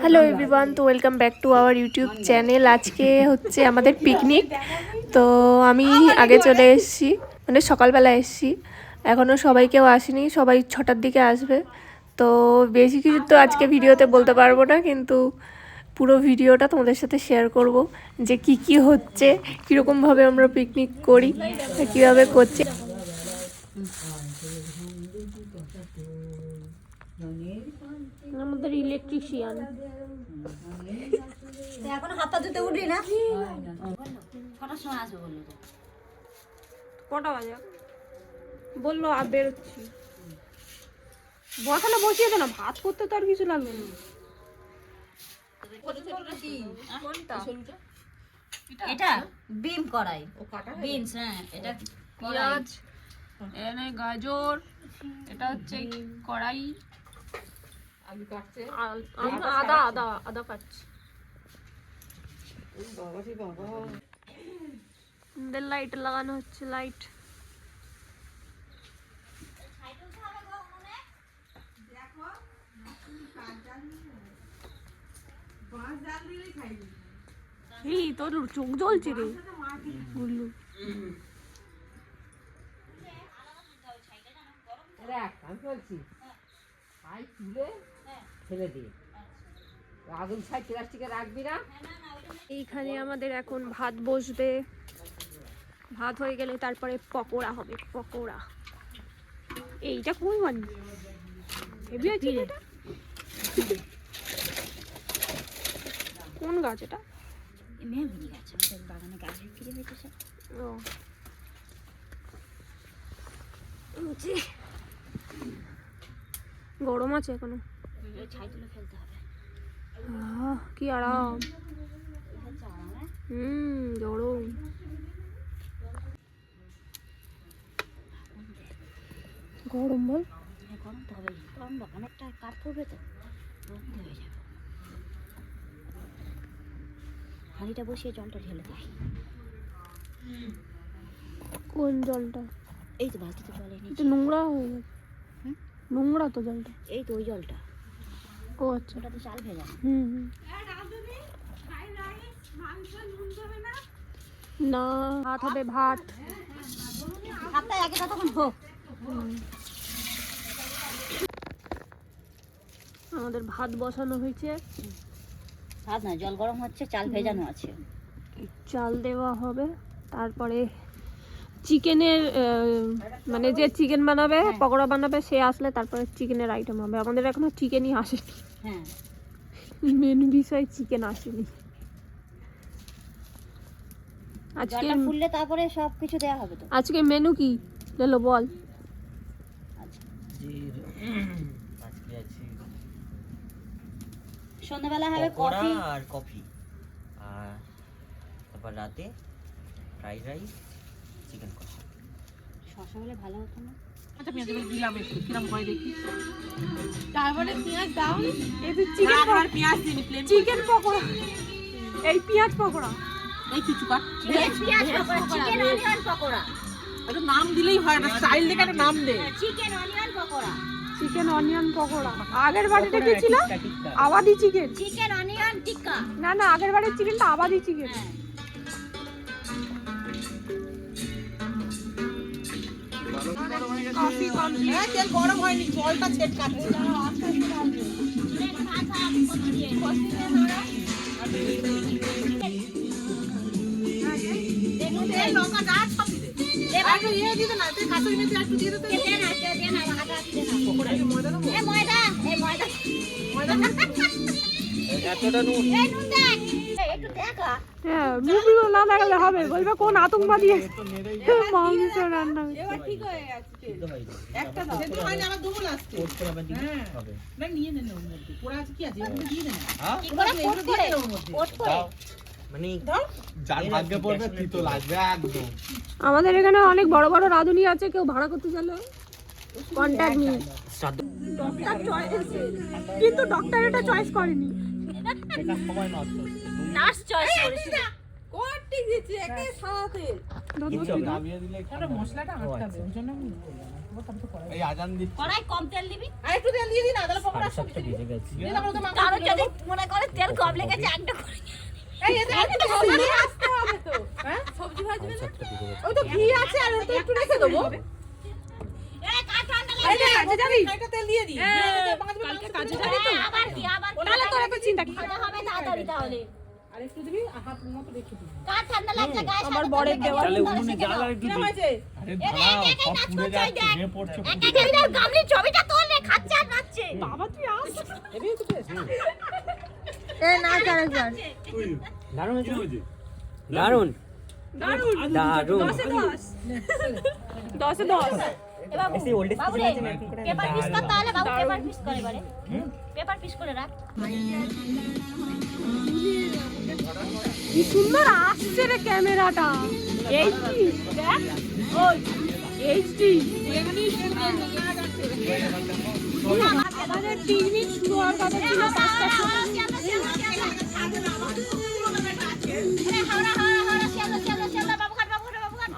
Hello everyone, তো welcome back to our YouTube channel. আজকে হচ্ছে আমাদের পিকনিক। তো আমি আগে চলে এসেছি, মানে সকালবেলা এসেছি। এখনও সবাই কেউ আসেনি, সবাই 6টার দিকে আসবে। তো বেশি কিছু তো আজকে ভিডিওতে বলতে পারবো না, কিন্তু পুরো ভিডিওটা তোমাদের সাথে শেয়ার করব যে কি কি হচ্ছে, কীরকমভাবে আমরা পিকনিক করি, কীভাবে করছি। আমাদের ইলেকট্রিশিয়ান এখন হাতটা ধুতে উঠলি না? কটার সময় আসবে বললো? কটা বাজে বললো, আর বেরোচ্ছি। বসালে বসিয়ে দে না, ভাত করতে তো আর কিছু লাগবে না। এটা বিম কড়াই, বিনস। হ্যাঁ, এটা পেঁয়াজ, এখানে গাজর, এটা হচ্ছে কড়াই, আদা আদা আদা কাটছি। লাইট লাগানো হচ্ছে, লাইট। এই তোর চোখ জ্বলছে রে গুল্লু। এইখানে আমাদের এখন ভাত বসবে। ভাত হয়ে গেলে তারপরে পকোড়া হবে, পকোড়া। এইটা কোন বানি হেভি আছে এটা? কোন গাছ এটা? মেহগনি গাছ, আমাদের বাগানে গাছ বিক্রি হয়েছে। ও গরম আছে এখনো, ছাই তুলে ফেলতে হবে। কি আরাম। গরম। গরম বল, গরম তো হবে, গরম না, অনেকটা কাঠ পড়বে তো, গরম হয়ে যাবে। হাঁড়িটা বসিয়ে জলটা ঢেলে দিই। কোন জলটা? এই তো বালতিতে জল এনে নোংরা হয়ে গেছে। নোংরা তো জলটা। এই তো ওই জলটা। ও আচ্ছা, ওটা তো চাল ভেজা। না, ভাত হবে, ভাত। ভাতটা আগে তখন হোক। আমাদের ভাত বসানো হয়েছে। ভাত না, জল গরম হচ্ছে, চাল ভেজানো আছে। চাল দেওয়া হবে, তারপরে চিকেনের মানে যে চিকেন বানাবে, পকোড়া বানাবে, সে আসলে তারপরে চিকেনের আইটেম হবে। আমাদের এখনো চিকেনই আসেনি। হ্যাঁ, মেন বিষয় চিকেন আসেনি। আজকে ফুললে তারপরে সব কিছু দেওয়া হবে তো। আজকে মেনু কি লেলো বল? আজকে আছে সন্ধ্যাবেলা হবে কফি আর কফি, আর তারপর রাতে ফ্রাইড রাইস, চিকেন কষা। শসা হলে ভালো হতো না? আচ্ছা, পেঁয়াজ দিলাম একটু, কিরম হয় দেখি। তারপরে পেঁয়াজ দাও, এই চিকেন আর পেঁয়াজ দিন, প্লেন চিকেন পকোড়া। এই পেঁয়াজ পকোড়া, এই কিছু কাট পেঁয়াজ পকোড়া, চিকেন অনিয়ন পকোড়া। এটা নাম দিলেই হয় না, স্টাইল দেখে একটা নাম দে। Chicken onion pakora, chicken onion pakora. আগের বাড়িটা কি ছিল? আবাদি চিকেন। চিকেন অনিয়ন টিক্কা। না না, আগের বাড়ির চিকেনটা আবাদি চিকেন। Coffee complete. তেল গরম হয়নি, জলটা ছেটকাচ্ছে। মুভিগুলো না দেখালে হবে, বলবে কোন আতঙ্কবাদী মাংস রান্না। আমাদের এখানে অনেক বড় বড় রাঁধুনি আছে, কেউ ভাড়া করতে চাইলে কন্ট্যাক্ট নিয়ে। ডক্টর চয়েস, কিন্তু ডক্টর এটা চয়েস করেনি, নার্স চয়েস করেছে। কোটি দিয়েছে একে সাথে। মশলাটা আটকাবে, ওই জন্য এই আজান দিচ্ছি। কড়াই কম তেল দিবি। আর একটু তেল দিয়ে দিন না, তাহলে পকোড়া সব সাতটা বেজে গেছে। কারো যদি মনে করে তেল কম লেগেছে একটা করে এই এতে একটু সবজি আসতে হবে তো। হ্যাঁ? সবজি ভাজবে না? সাতটা বেজে গেছে। ওই তো ঘি আছে আর ওটা একটু রেখে দেবো। এই কাজ ঠান্ডা এই লাগছে। যে কাজে যাবি? একটা তেল দিয়ে দি। কালকে কাজে যাবি তো? আবার কি আবার কি? তাহলে তোর এত চিন্তা কি? ভাজা হবে তাড়াতাড়ি তাহলে। আর একটু দিবি হাত মতো রেখে দিবি। কাজ ঠান্ডা লাগছে গায়ে আমার বরের দেওয়া তাহলে উনুনে জাল আর একটু কিরম দিই। হয়েছে? আরে দাঁড়াও, সব পুড়ে যাচ্ছে, যে পড়ছে পুড়ে যাচ্ছে। একটা গামলির ছবিটা তোল রে, খাচ্ছে আর নাচছে। বাবা তুই আস। হেবি একটু টেস্ট। দারুণ হয়েছে? দারুণ দারুণ। 10 এ 10। এ বাবু, এসে old age বাবু people রে, আছেন, acting করে পেপার দারুণ। পিস কর তাহলে বাবু, পেপার পিস করে এবারে। পেপার পিস করে রাখ। কি সুন্দর আসছে রে ক্যামেরাটা। এইচডি দেখ। ওই এইচডি। আমাদের পিকনিক শুরু হওয়ার কথা ছিল 5টার সময়।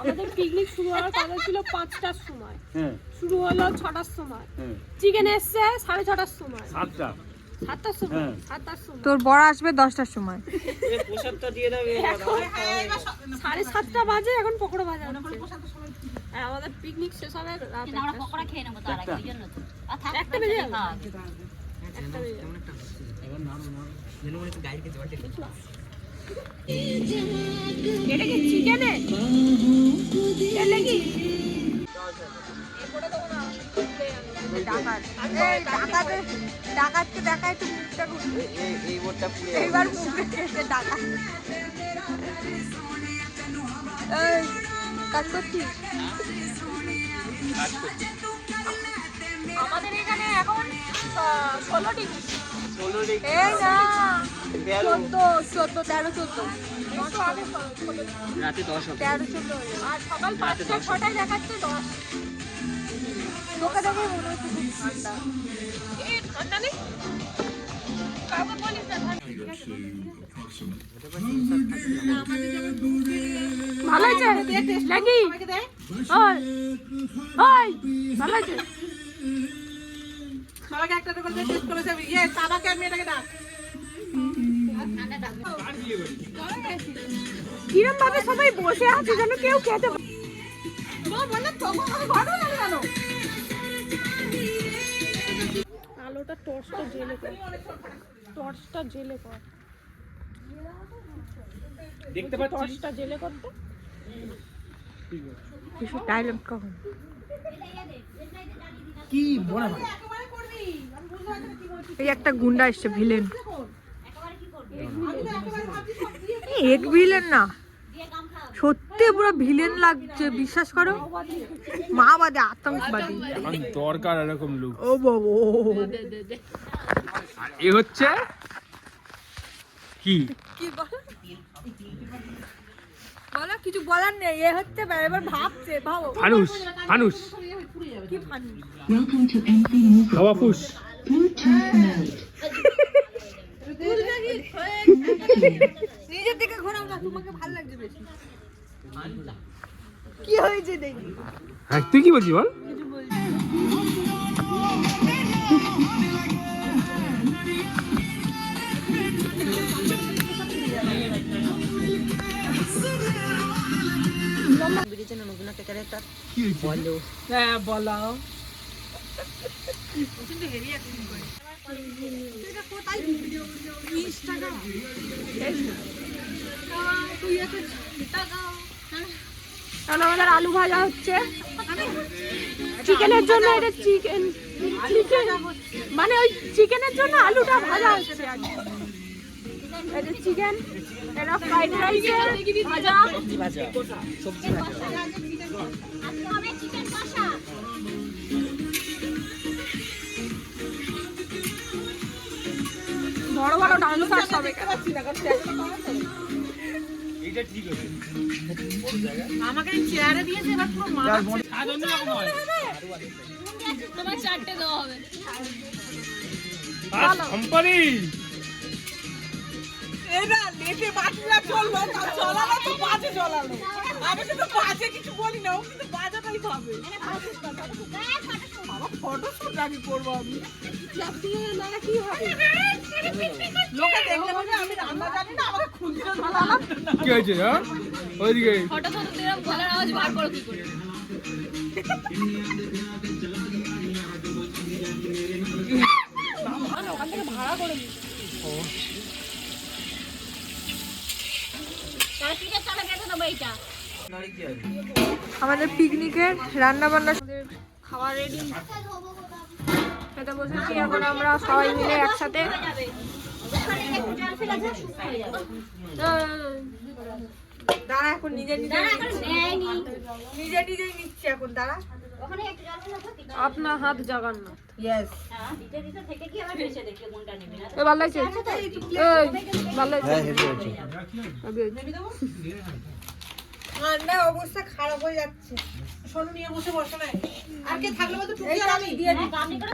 আমাদের পিকনিক শুরু হওয়ার কথা ছিল 5টার সময়। হ্যাঁ, শুরু হলো 6টার সময়। হ্যাঁ। চিকেন এসছে 6:30টার সময়। 7টা। 7টার সময়। হ্যাঁ। 7টার সময়। তোর বড় আসবে 10টার সময়। এ প্রসাদটা দিয়ে দেবে। 7:30 বাজে, এখন পকোড়া ভাজা হচ্ছে। আর আমাদের পিকনিক শেষ হবে রাত কিন্তু আমরা পকোড়া খেয়ে নেবো তার আগে, এই জন্য তো। আর থাক, একটা বেজে যাবে। খাওয়া। এটা কি চিকেনে? এটা কি? ডাকাতকে দেখা একটু মুখটা ঘুরবে। এই বোর্ডটা পুড়ে এইবার মুখ রেখেছে ডাকাত। এই, কাজ করছিস? আমাদের এখানে এখন 16 ডিগ্রি। এই না, 14, 13, 14। রাতে 10 হবে। 13, 14 হয়ে যাবে। আর সকাল 5টা 6টায় দেখাচ্ছে 10। তোকে দেখে মনে হচ্ছে খুব ঠান্ডা। এই ঠান্ডা নেই? কাউকে বলিস না ঠান্ডা। ভালো হয়েছে নাকি? আমাকে দে। ওই ওই ভালো হয়েছে? সবাইকে একটা করে টেস্ট করে যাবি। ইয়ে তাবাকে আর মেয়েটাকে ডাক। কিরম ভাবে সবাই বসে আছে যেন কেউ খেতে পারে। আলোটা টর্চটা জেলে কর, টর্চটা জেলে কর, দেখতে পাচ্ছিস? টর্চটা জেলে করতে। কিছু ডায়লগ কখন? কি মনে হয়? এই একটা গুন্ডা এসছে, ভিলেন। এক ভিলেন না, সত্যি পুরো ভিলেন লাগছে, বিশ্বাস করো। মাওবাদী, আতঙ্কবাদী। এখন দরকার এরকম লুক। ও বাবা, এ হচ্ছে কি? কি বলো বলো, কিছু বলার নেই। এ হচ্ছে এবার ভাবছে, ভাবো ফানুস, ফানুস, কি ফানি। হাওয়া ফুস। নিজের দিকে ঘোরাও না, তোমাকে ভালো লাগছে বেশি। কি হয়েছে দেখি? হ্যাঁ, তুই কি বলছিস বল? হ্যাঁ বলাও। কারণ আমাদের আলু ভাজা হচ্ছে চিকেনের জন্য। এটা চিকেন চিকেন মানে ওই চিকেনের জন্য আলুটা ভাজা হচ্ছে। এটা চিকেন, এটা ফ্রাইড রাইসের ভাজা। সবজি ভাজা, সবজি ভাজা। আজকে হবে চিকেন কষা। বড় বড় ডান্সার সব এখানে। এইটা ঠিক আছে। আমাকে চেয়ারে দিয়েছে, এবার পুরো তোমার 4টে দেওয়া হবে। কোম্পানি এরা লেটে বাটিরা চললো তা চলালো তো বাজে চলালো আমি কিন্তু বাজে কিছু বলি না ও কিন্তু বাজাটাই খাবে বাবা ফটোশুট আমি করবো আমি কি হবে লোকে দেখলে বলবে আমি রান্না জানি না আমাকে খুঁজতে ধরালাম কি হয়েছে হ্যাঁ ওইদিকে হঠাৎ হঠাৎ এরকম গলার আওয়াজ বার করো কি করে? তাহলে ঠিক আছে, তাহলে বেঁধে দেবো এইটা। আমাদের পিকনিকের রান্না বান্না খাওয়া রেডি। খেতে বসেছি এখন আমরা সবাই মিলে একসাথে। দাঁড়া এখন নিজে নিজে দাঁড়া, এখন নেয়নি। নিজে নিজেই নিচ্ছে এখন দাঁড়া ওখানে একটু জল ফেলে দাও, দিতে আপনার হাত জগন্নাথ ইয়েস হ্যাঁ, দিতে দিতে থেকে কি আবার ভেসে দেখবে কোনটা নেবে না। এ ভালো লাগছে ভালো লাগছে ঠান্ডা অবস্থা খারাপ হয়ে যাচ্ছে শোনো নিয়ে বসে বসো না আর কে থাকলে তো টুকি আর আমি দিয়ে দিই আপনি করে